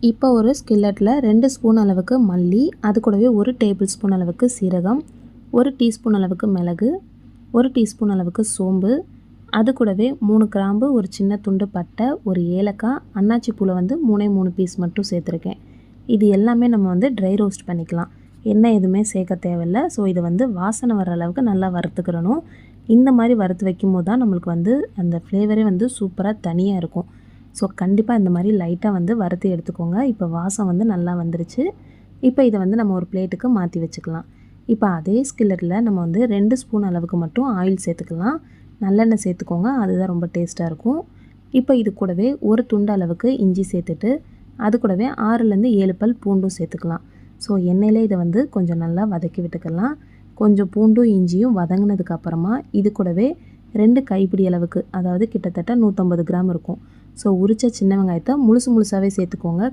இப்போ ஒரு ஸ்கில்லட்டில் 2 ஸ்பூன் அளவுக்கு மல்லி, அது கூடவே 1 டேபிள் ஸ்பூன் அளவுக்கு சீரகம், 1 டீஸ்பூன் அளவுக்கு மிளகு, 1 டீஸ்பூன் அளவுக்கு சோம்பு, அது கூடவே 3 கிராம்பு, ஒரு சின்ன துண்டு பட்டை, ஒரு ஏலக்காய், அன்னாச்சி பூவில் வந்து 3 பீஸ் மட்டும் சேர்த்துருக்கேன். இது எல்லாமே நம்ம வந்து ட்ரை ரோஸ்ட் பண்ணிக்கலாம். எண்ணெய் எதுவுமே சேர்க்க தேவையில்லை. ஸோ இது வந்து வாசனை வர அளவுக்கு நல்லா வறுத்துக்கிறணும். இந்த மாதிரி வறுத்து வைக்கும்போது தான் நம்மளுக்கு வந்து அந்த ஃப்ளேவரே வந்து சூப்பராக தனியாக இருக்கும். ஸோ கண்டிப்பாக இந்த மாதிரி லைட்டாக வந்து வறுத்து எடுத்துக்கோங்க. இப்போ வாசம் வந்து நல்லா வந்துருச்சு. இப்போ இதை வந்து நம்ம ஒரு பிளேட்டுக்கு மாற்றி வச்சுக்கலாம். இப்போ அதே ஸ்கில்லட்டில் நம்ம வந்து 2 ஸ்பூன் அளவுக்கு மட்டும் ஆயில் சேர்த்துக்கலாம். நல்லெண்ணெய் சேர்த்துக்கோங்க, அதுதான் ரொம்ப டேஸ்ட்டாக இருக்கும். இப்போ இது கூடவே ஒரு துண்டு அளவுக்கு இஞ்சி சேர்த்துட்டு, அது கூடவே 6லேருந்து 7 பல் பூண்டும் சேர்த்துக்கலாம். ஸோ எண்ணெயிலே இதை வந்து கொஞ்சம் நல்லா வதக்கி விட்டுக்கலாம். கொஞ்சம் பூண்டும் இஞ்சியும் வதங்கினதுக்கு அப்புறமா இது கூடவே 2 கைப்பிடி அளவுக்கு, அதாவது கிட்டத்தட்ட 150 கிராம் இருக்கும். ஸோ உரித்த சின்ன வெங்காயத்தை முழுசாகவே சேர்த்துக்கோங்க.